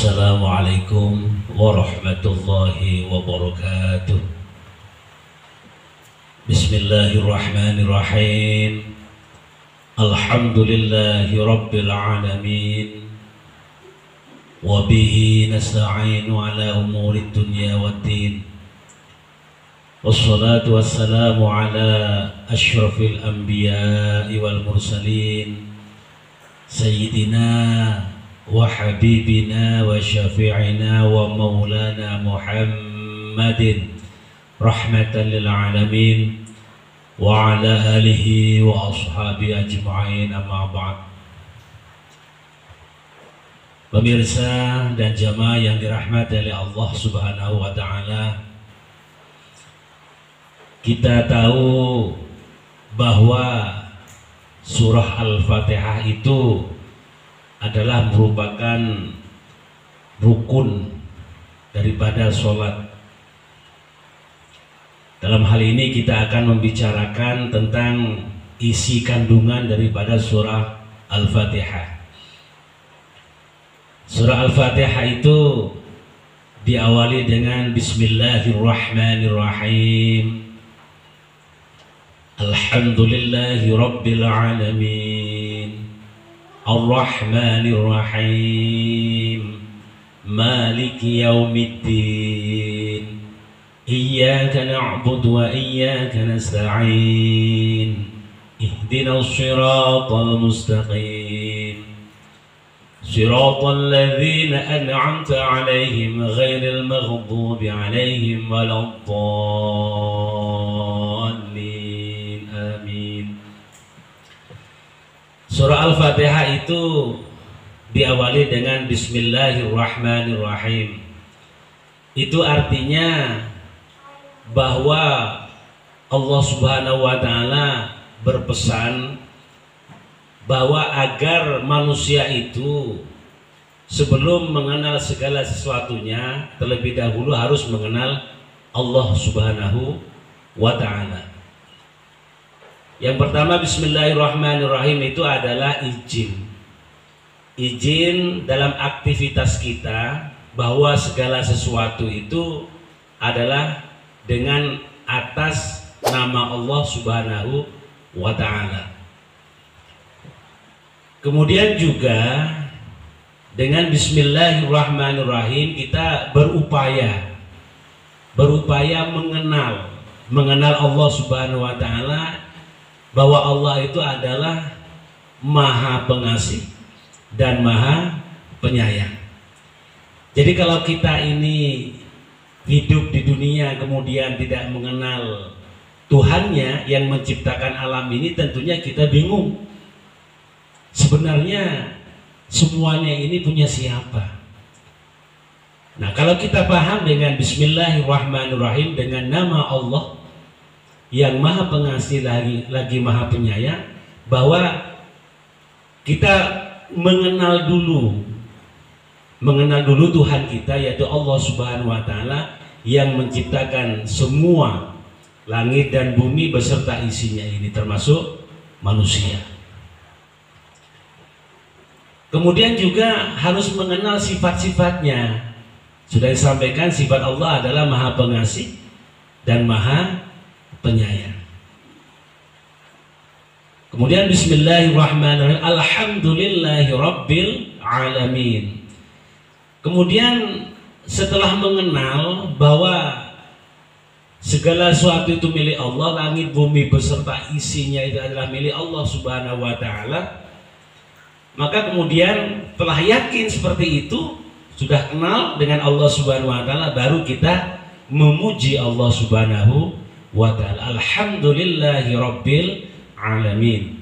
Assalamualaikum warahmatullahi wabarakatuh. Bismillahirrahmanirrahim. Alhamdulillahi rabbil alamin. Wabihi nasta'inu ala umuri dunya waddin. Wassalatu wassalamu ala ashrafil anbiya'i wal mursalin Sayyidina wa habibina wa syafi'ina wa maulana Muhammadin rahmatan lil alamin wa ala alihi wa ashabi ajma'in, amma ba'd. Pemirsa dan jamaah yang dirahmati oleh Allah Subhanahu wa ta'ala, kita tahu bahwa surah Al-Fatihah itu adalah merupakan rukun daripada sholat. Dalam hal ini kita akan membicarakan tentang isi kandungan daripada surah Al-Fatihah. Surah Al-Fatihah itu diawali dengan Bismillahirrahmanirrahim. Alhamdulillahi rabbil alamin, Ar-Rahmanir-Rahim, Maliki yaumiddin, Iyyaka na'budu wa iyyaka nasta'in, Ihdinas siratal mustaqim, Siratal ladzina an'amta 'alaihim ghairil maghdubi 'alaihim waladdallin. Amin. Surah Al-Fatihah itu diawali dengan Bismillahirrahmanirrahim. Itu artinya bahwa Allah Subhanahu wa ta'ala berpesan bahwa agar manusia itu sebelum mengenal segala sesuatunya terlebih dahulu harus mengenal Allah Subhanahu wa ta'ala. Yang pertama, Bismillahirrahmanirrahim itu adalah izin dalam aktivitas kita, bahwa segala sesuatu itu adalah dengan atas nama Allah Subhanahu wa ta'ala. Kemudian juga dengan Bismillahirrahmanirrahim kita berupaya mengenal Allah Subhanahu wa ta'ala, bahwa Allah itu adalah Maha Pengasih dan Maha Penyayang. Jadi kalau kita ini hidup di dunia kemudian tidak mengenal Tuhannya yang menciptakan alam ini, tentunya kita bingung. Sebenarnya semuanya ini punya siapa? Nah, kalau kita paham dengan Bismillahirrahmanirrahim, dengan nama Allah yang Maha Pengasih lagi Maha Penyayang, bahwa kita mengenal dulu Tuhan kita, yaitu Allah Subhanahu wa ta'ala yang menciptakan semua langit dan bumi beserta isinya ini, termasuk manusia. Kemudian juga harus mengenal sifat-sifatnya. Sudah disampaikan, sifat Allah adalah Maha Pengasih dan Maha Penyayang. Kemudian Bismillahirrahmanirrahim, Alhamdulillahi rabbil alamin. Kemudian setelah mengenal bahwa segala sesuatu itu milik Allah, langit bumi beserta isinya itu adalah milik Allah Subhanahu wa ta'ala, maka kemudian telah yakin seperti itu, sudah kenal dengan Allah Subhanahu wa ta'ala, baru kita memuji Allah Subhanahu wa ta'ala. Alhamdulillahi rabbil alamin,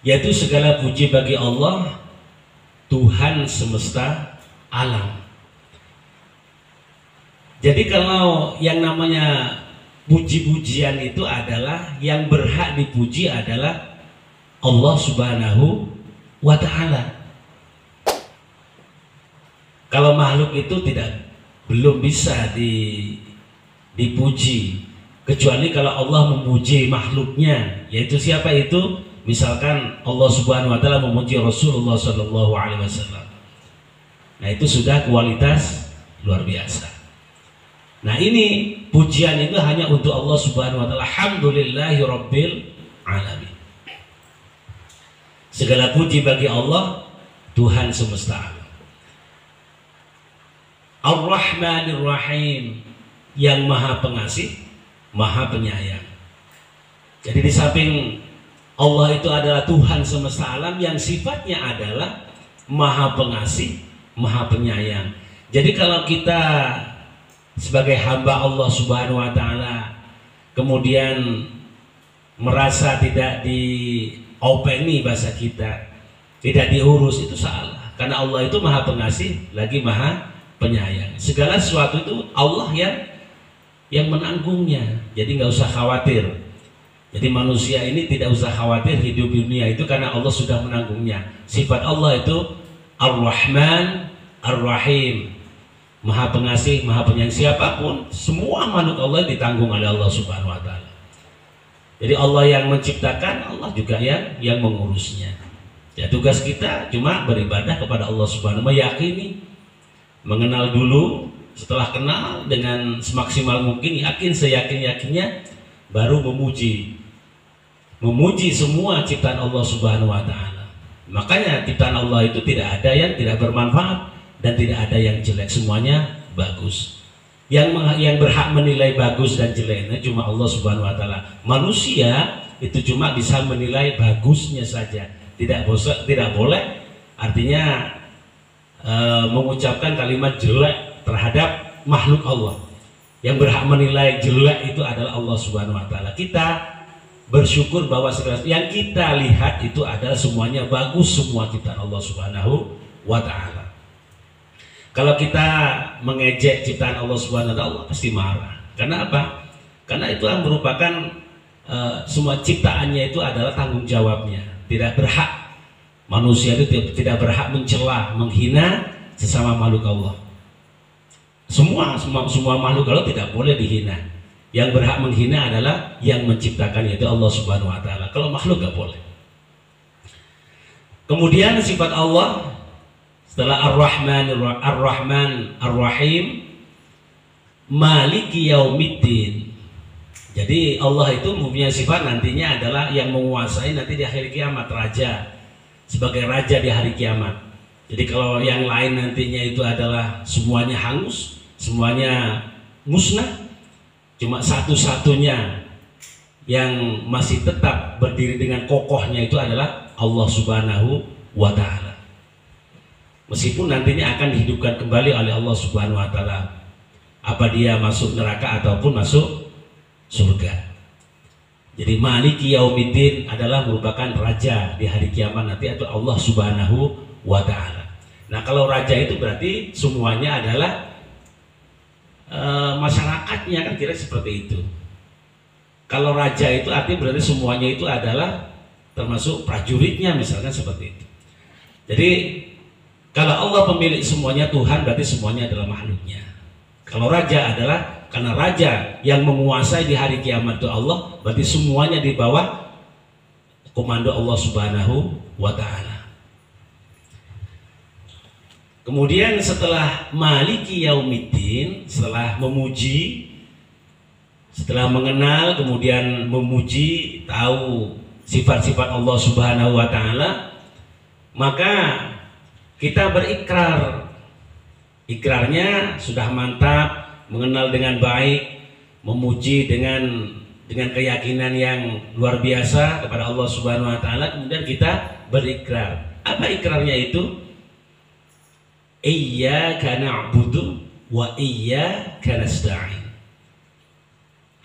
yaitu segala puji bagi Allah, Tuhan semesta alam. Jadi kalau yang namanya puji-pujian itu adalah yang berhak dipuji adalah Allah Subhanahu wa ta'ala. Kalau makhluk itu belum bisa dipuji, kecuali kalau Allah memuji makhluknya, yaitu siapa itu? Misalkan Allah Subhanahu wa ta'ala memuji Rasulullah Sallallahu Alaihi Wasallam, Nah itu sudah kualitas luar biasa. Nah ini pujian itu hanya untuk Allah Subhanahu wa Ta'ala. Alhamdulillahirabbil alamin. Segala puji bagi Allah, Tuhan semesta alam. Ar-Rahmanir Rahim, yang maha pengasih, maha penyayang. Jadi di samping Allah itu adalah Tuhan semesta alam yang sifatnya adalah maha pengasih, maha penyayang. Jadi kalau kita sebagai hamba Allah Subhanahu wa Ta'ala kemudian merasa tidak diopeni, bahasa kita, tidak diurus, itu salah. Karena Allah itu maha pengasih lagi maha penyayang. Segala sesuatu itu Allah yang menanggungnya. Jadi nggak usah khawatir. Jadi manusia ini tidak usah khawatir hidup di dunia itu karena Allah sudah menanggungnya. Sifat Allah itu Ar-Rahman Ar-Rahim, maha pengasih, maha penyayang. Siapapun, semua makhluk Allah ditanggung oleh Allah Subhanahu wa Ta'ala. Jadi Allah yang menciptakan, Allah juga yang mengurusnya. Ya, tugas kita cuma beribadah kepada Allah Subhanahu wa Ta'ala, meyakini, mengenal dulu, setelah kenal dengan semaksimal mungkin, yakin seyakin-yakinnya, baru memuji semua ciptaan Allah Subhanahu wa Ta'ala. Makanya ciptaan Allah itu tidak ada yang tidak bermanfaat dan tidak ada yang jelek, semuanya bagus. Yang berhak menilai bagus dan jeleknya cuma Allah Subhanahu wa Ta'ala. Manusia itu cuma bisa menilai bagusnya saja, tidak boleh artinya mengucapkan kalimat jelek terhadap makhluk Allah. Yang berhak menilai jelek itu adalah Allah Subhanahu wa Ta'ala. Kita bersyukur bahwa segala yang kita lihat itu adalah semuanya bagus, semua ciptaan Allah Subhanahu wa Ta'ala. Kalau kita mengejek ciptaan Allah Subhanahu wa Ta'ala, Allah pasti marah. Karena apa? Karena itu merupakan semua ciptaannya itu adalah tanggung jawabnya. Tidak berhak, manusia itu tidak berhak mencela, menghina sesama makhluk Allah. Semua makhluk Allah tidak boleh dihina. Yang berhak menghina adalah yang menciptakan, yaitu Allah Subhanahu wa Ta'ala. Kalau makhluk gak boleh. Kemudian sifat Allah setelah Ar-Rahman Ar-Rahim, Maliki Yaumiddin. Jadi Allah itu mempunyai sifat nantinya adalah yang menguasai nanti di akhir kiamat, raja, sebagai raja di hari kiamat. Jadi kalau yang lain nantinya itu adalah semuanya hangus, semuanya musnah, cuma satu-satunya yang masih tetap berdiri dengan kokohnya itu adalah Allah Subhanahu wa Ta'ala. Meskipun nantinya akan dihidupkan kembali oleh Allah Subhanahu wa Ta'ala, apa dia masuk neraka ataupun masuk surga. Jadi Maliki Yaumiddin adalah merupakan raja di hari kiamat nanti, atau Allah Subhanahu wa Ta'ala. Nah kalau raja itu berarti semuanya adalah masyarakatnya, kan kira seperti itu. Kalau raja itu artinya berarti semuanya itu adalah termasuk prajuritnya, misalkan seperti itu. Jadi kalau Allah pemilik semuanya, Tuhan berarti semuanya adalah makhluknya. Kalau raja adalah karena raja yang menguasai di hari kiamat itu Allah, berarti semuanya di bawah komando Allah Subhanahu wa Ta'ala. Kemudian setelah Maliki Yaumiddin, setelah memuji, setelah mengenal, kemudian memuji, tahu sifat-sifat Allah Subhanahu wa Ta'ala, maka kita berikrar. Ikrarnya sudah mantap, mengenal dengan baik, memuji dengan keyakinan yang luar biasa kepada Allah Subhanahu wa Ta'ala, kemudian kita berikrar. Apa ikrarnya itu? Iyyaka na'budu wa iyyaka nasta'in.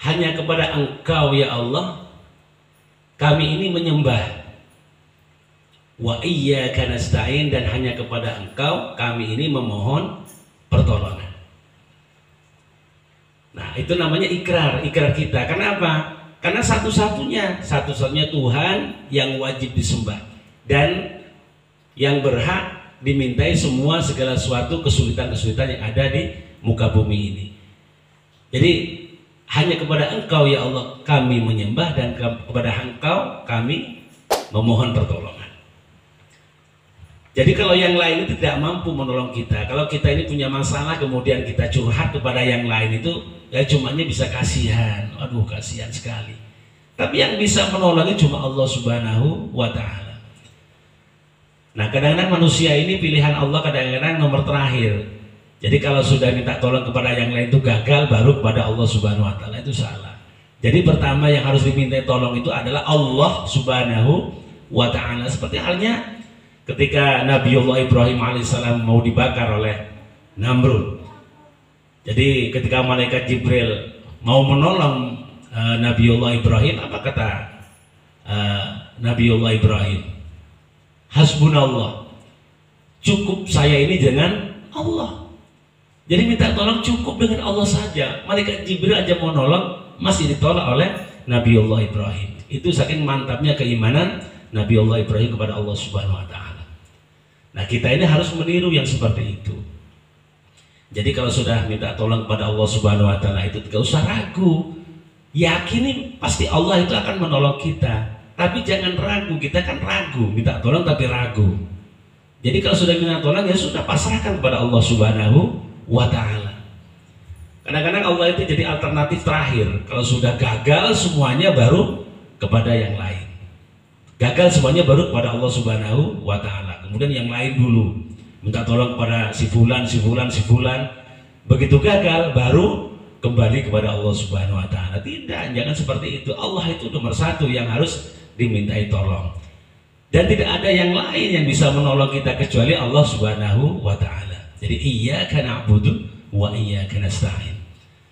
Hanya kepada Engkau ya Allah kami ini menyembah. Wa iyyaka nasta'in, dan hanya kepada Engkau kami ini memohon pertolongan. Nah, itu namanya ikrar kita. Kenapa? Karena satu-satunya Tuhan yang wajib disembah dan yang berhak dimintai semua segala sesuatu kesulitan-kesulitan yang ada di muka bumi ini. Jadi hanya kepada Engkau ya Allah kami menyembah, dan kepada Engkau kami memohon pertolongan. Jadi kalau yang lain itu tidak mampu menolong kita, kalau kita ini punya masalah kemudian kita curhat kepada yang lain itu ya cumanya bisa kasihan, aduh kasihan sekali. Tapi yang bisa menolongnya cuma Allah Subhanahu wa Ta'ala. Nah kadang-kadang manusia ini pilihan Allah kadang-kadang nomor terakhir. Jadi kalau sudah minta tolong kepada yang lain itu gagal, baru kepada Allah Subhanahu wa Ta'ala, itu salah. Jadi pertama yang harus diminta tolong itu adalah Allah Subhanahu wa Ta'ala. Seperti halnya ketika Nabiullah Ibrahim alaihissalam mau dibakar oleh Namrud. Jadi ketika malaikat Jibril mau menolong Nabiullah Ibrahim, apa kata Nabiullah Ibrahim? Hasbunallah, cukup saya ini dengan Allah. Jadi minta tolong cukup dengan Allah saja. Malaikat Jibril aja mau nolong masih ditolak oleh Nabiullah Ibrahim. Itu saking mantapnya keimanan Nabiullah Ibrahim kepada Allah Subhanahu wa Ta'ala. Nah kita ini harus meniru yang seperti itu. Jadi kalau sudah minta tolong kepada Allah Subhanahu wa Ta'ala itu tidak usah ragu, yakini pasti Allah itu akan menolong kita. Tapi jangan ragu, kita kan ragu minta tolong tapi ragu. Jadi kalau sudah minta tolong ya sudah pasrahkan kepada Allah Subhanahu wa Ta'ala. Kadang-kadang Allah itu jadi alternatif terakhir. Kalau sudah gagal semuanya baru kepada yang lain. Gagal semuanya baru kepada Allah Subhanahu wa Ta'ala. Kemudian yang lain dulu minta tolong kepada si fulan. Begitu gagal baru kembali kepada Allah Subhanahu wa Ta'ala. Tidak, jangan seperti itu. Allah itu nomor satu yang harus dimintai tolong. Dan tidak ada yang lain yang bisa menolong kita kecuali Allah Subhanahu wa Ta'ala. Jadi iyyaka na'budu wa iyyaka nasta'in.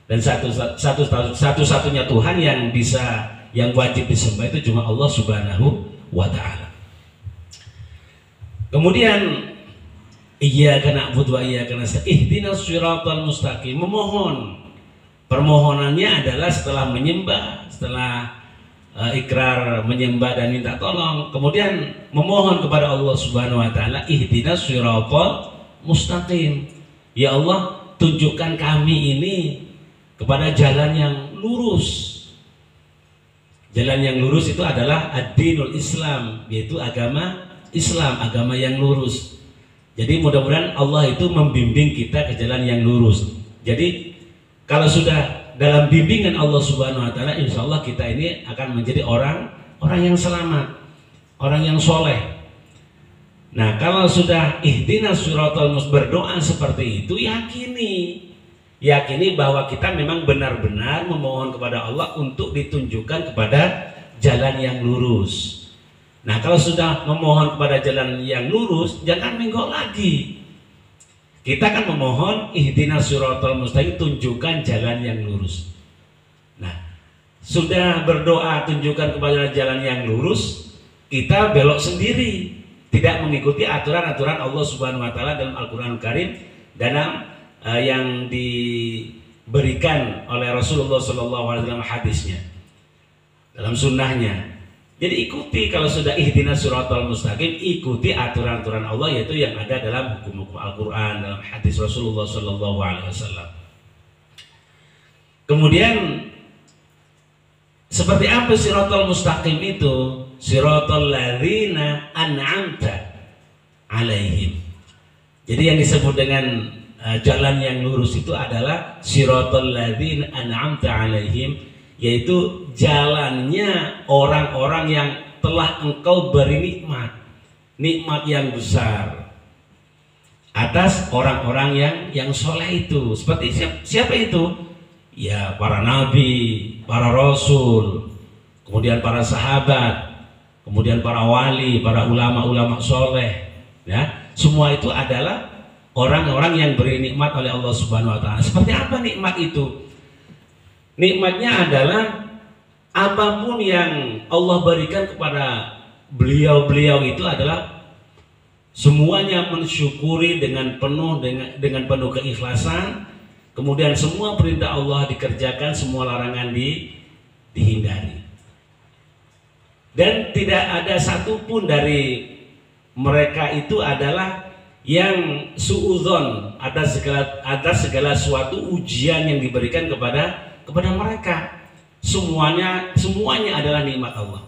Dan satu-satunya Tuhan yang wajib disembah itu cuma Allah Subhanahu wa Ta'ala. Kemudian iyyaka na'budu wa iyyaka nasta'in, ihdinas shiratal mustaqim, memohon. Permohonannya adalah setelah menyembah, setelah ikrar menyembah dan minta tolong, kemudian memohon kepada Allah Subhanahu wa Ta'ala, ihdinas shiratal mustaqim. Ya Allah, tunjukkan kami ini kepada jalan yang lurus. Jalan yang lurus itu adalah ad-dinul Islam, yaitu agama Islam, agama yang lurus. Jadi mudah-mudahan Allah itu membimbing kita ke jalan yang lurus. Jadi kalau sudah dalam bimbingan Allah Subhanahu wa Ta'ala, insya Allah kita ini akan menjadi orang yang selamat, orang yang soleh. Nah kalau sudah ihdinas shiratal mustaqim, berdoa seperti itu, yakini bahwa kita memang benar-benar memohon kepada Allah untuk ditunjukkan kepada jalan yang lurus. Nah kalau sudah memohon kepada jalan yang lurus, jangan menggok lagi. Kita kan memohon ihdinas shiratal mustaqim, tunjukkan jalan yang lurus. Nah sudah berdoa tunjukkan kepada jalan yang lurus, kita belok sendiri, tidak mengikuti aturan-aturan Allah Subhanahu wa Ta'ala dalam Al-Quran Karim, dalam yang diberikan oleh Rasulullah SAW hadisnya, dalam sunnahnya. Jadi ikuti, kalau sudah ihdinas shiratal mustaqim, ikuti aturan-aturan Allah, yaitu yang ada dalam hukum-hukum Al-Quran, dalam hadis Rasulullah SAW. Kemudian seperti apa shiratal mustaqim itu? Shiratal ladzina an'amta alaihim. Jadi yang disebut dengan jalan yang lurus itu adalah shiratal ladzina an'amta alaihim, yaitu jalannya orang-orang yang telah engkau beri nikmat yang besar atas orang-orang yang soleh itu. Seperti siapa itu? Ya para nabi, para rasul, kemudian para sahabat, kemudian para wali, para ulama-ulama soleh. Ya, semua itu adalah orang-orang yang beri nikmat oleh Allah Subhanahu wa Ta'ala. Seperti apa nikmat itu? Nikmatnya adalah apapun yang Allah berikan kepada beliau-beliau itu adalah semuanya mensyukuri dengan penuh keikhlasan. Kemudian semua perintah Allah dikerjakan, semua larangan dihindari. Dan tidak ada satupun dari mereka itu adalah yang suudzon atas segala suatu ujian yang diberikan kepada mereka. Semuanya adalah nikmat Allah.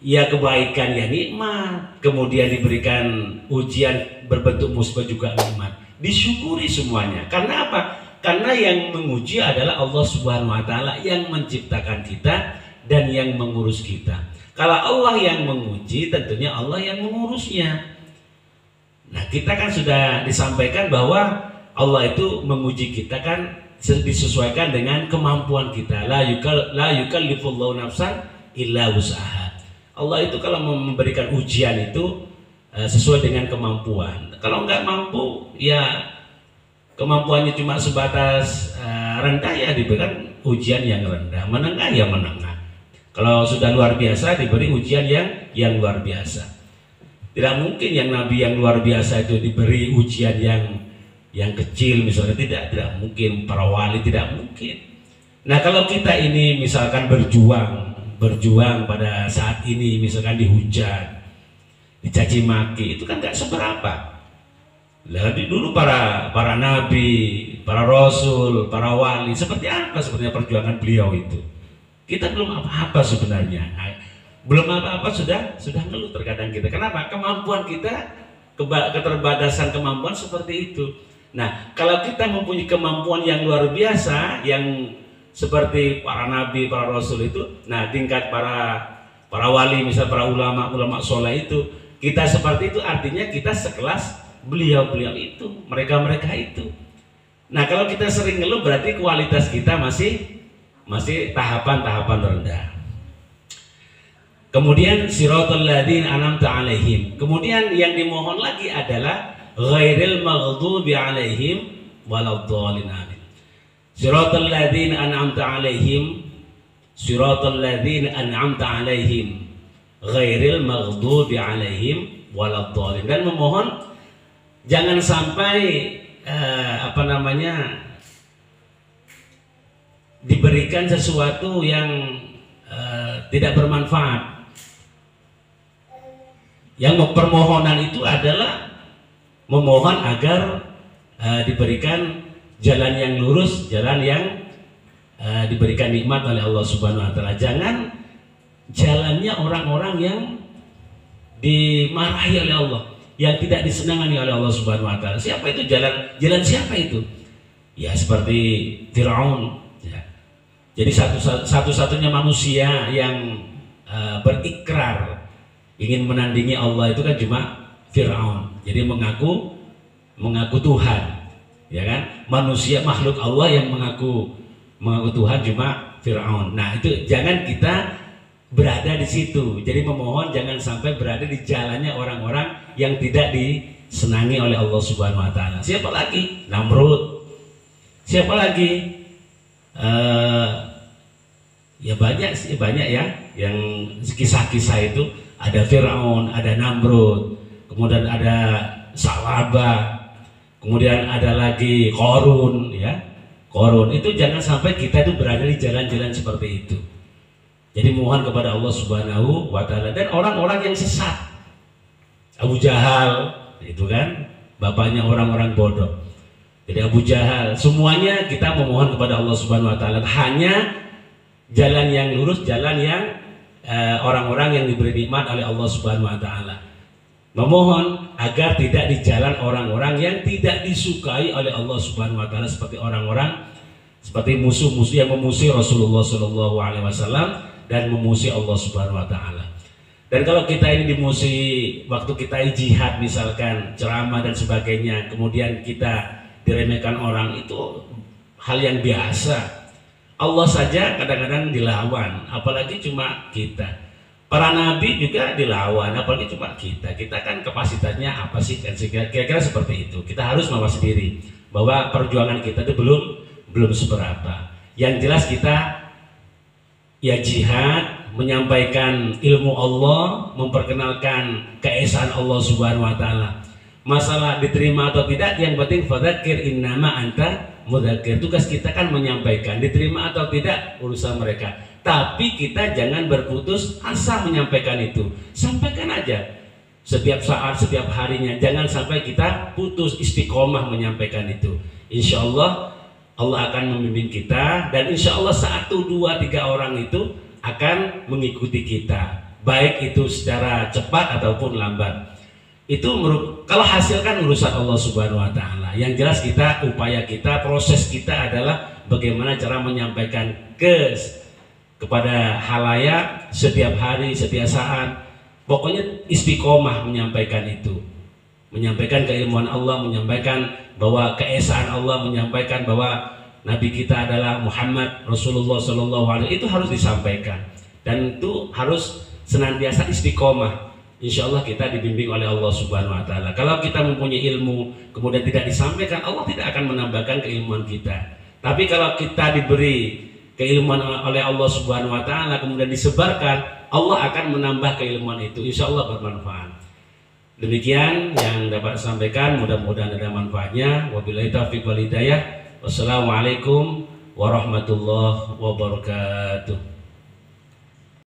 ya kebaikan ya nikmat, kemudian diberikan ujian berbentuk musibah juga nikmat. Disyukuri semuanya. Karena apa? Karena yang menguji adalah Allah Subhanahu wa taala yang menciptakan kita dan yang mengurus kita. Kalau Allah yang menguji, tentunya Allah yang mengurusnya. Nah, kita kan sudah disampaikan bahwa Allah itu menguji kita kan disesuaikan dengan kemampuan kita. La yukallifullahu nafsan illa wus'aha. Allah itu kalau memberikan ujian itu sesuai dengan kemampuan. Kalau nggak mampu, ya kemampuannya cuma sebatas rendah, ya diberikan ujian yang rendah. Menengah ya menengah. Kalau sudah luar biasa, diberi ujian yang luar biasa. Tidak mungkin yang Nabi yang luar biasa itu diberi ujian yang kecil misalnya, tidak mungkin. Para wali tidak mungkin. Nah, kalau kita ini misalkan berjuang pada saat ini, misalkan dihujat, dicaci maki, itu kan nggak seberapa. Lebih dulu para nabi, para rasul, para wali, seperti apa sebenarnya perjuangan beliau itu? Kita belum apa-apa sebenarnya. Belum apa-apa sudah ngeluh terkadang kita. Kenapa? Kemampuan kita, keterbatasan kemampuan seperti itu. Nah, kalau kita mempunyai kemampuan yang luar biasa, yang seperti para nabi, para rasul itu, nah tingkat para wali, misal para ulama soleh itu, kita seperti itu artinya kita sekelas beliau-beliau itu, mereka itu. Nah, kalau kita sering ngeluh berarti kualitas kita masih tahapan-tahapan rendah. Kemudian siratal ladzina an'amta 'alaihim. Kemudian yang dimohon lagi adalah ghairil maghdubi 'alaihim waladdallin. Amin. Siratal ladzina an'amta 'alaihim, siratal ladzina an'amta 'alaihim ghairil maghdubi 'alaihim waladdallin. Dan memohon jangan sampai diberikan sesuatu yang tidak bermanfaat. Yang permohonan itu adalah memohon agar diberikan jalan yang lurus, jalan yang diberikan nikmat oleh Allah Subhanahu wa taala. Jangan jalannya orang-orang yang dimarahi oleh Allah, yang tidak disenangani oleh Allah Subhanahu wa taala. Siapa itu jalan siapa itu? Ya seperti Firaun. Ya. Jadi satu-satunya manusia yang berikrar ingin menandingi Allah itu kan cuma Firaun. Jadi mengaku Tuhan, ya kan? Manusia makhluk Allah yang mengaku Tuhan cuma Firaun. Nah, itu jangan kita berada di situ. Jadi memohon jangan sampai berada di jalannya orang-orang yang tidak disenangi oleh Allah Subhanahu wa taala. Siapa lagi? Namrud. Siapa lagi? Ya banyak ya yang kisah-kisah itu. Ada Firaun, ada Namrud, kemudian ada Salabah, kemudian ada lagi Qarun, ya. Qarun itu jangan sampai kita itu berada di jalan-jalan seperti itu. Jadi mohon kepada Allah Subhanahu wa taala. Dan orang-orang yang sesat, Abu Jahal itu kan bapaknya orang-orang bodoh. Jadi Abu Jahal, semuanya kita memohon kepada Allah Subhanahu wa taala. Hanya jalan yang lurus, jalan yang orang-orang yang diberi nikmat oleh Allah Subhanahu wa taala. Memohon agar tidak di jalan orang-orang yang tidak disukai oleh Allah Subhanahu wa taala, seperti orang-orang seperti musuh-musuh yang memusuhi Rasulullah Shallallahu alaihi wasallam dan memusuhi Allah Subhanahu wa taala. Dan kalau kita ini dimusuhi waktu kita jihad misalkan, ceramah dan sebagainya, kemudian kita diremehkan orang, itu hal yang biasa. Allah saja kadang-kadang dilawan, apalagi cuma kita. Para nabi juga dilawan, apalagi cuma kita. Kita kan kapasitasnya apa sih? Kira-kira seperti itu. Kita harus mawas diri bahwa perjuangan kita itu belum seberapa. Yang jelas kita ya jihad, menyampaikan ilmu Allah, memperkenalkan keesaan Allah Subhanahu wa taala. Masalah diterima atau tidak, yang penting fadzakir innama anta mudzakir. Tugas kita kan menyampaikan, diterima atau tidak urusan mereka. Tapi kita jangan berputus asa menyampaikan itu. Sampaikan aja setiap saat, setiap harinya. Jangan sampai kita putus istiqomah menyampaikan itu. Insya Allah Allah akan membimbing kita, dan insya Allah 1, 2, 3 orang itu akan mengikuti kita. baik itu secara cepat ataupun lambat. Itu kalau hasil kan urusan Allah Subhanahu wa taala. Yang jelas kita, upaya kita, proses kita adalah bagaimana cara menyampaikan kepada halayak setiap hari, setiap saat. Pokoknya istiqomah menyampaikan itu. Menyampaikan keilmuan Allah, menyampaikan bahwa keesaan Allah, menyampaikan bahwa Nabi kita adalah Muhammad Rasulullah SAW, itu harus disampaikan. Dan itu harus senantiasa istiqomah. Insya Allah kita dibimbing oleh Allah Subhanahu wa taala. Kalau kita mempunyai ilmu kemudian tidak disampaikan, Allah tidak akan menambahkan keilmuan kita. Tapi kalau kita diberi keilmuan oleh Allah Subhanahu wa taala kemudian disebarkan, Allah akan menambah keilmuan itu. Insya Allah bermanfaat. Demikian yang dapat saya sampaikan, mudah-mudahan ada manfaatnya. Wabillahi taufiq wal hidayah. Wassalamualaikum warahmatullahi wabarakatuh.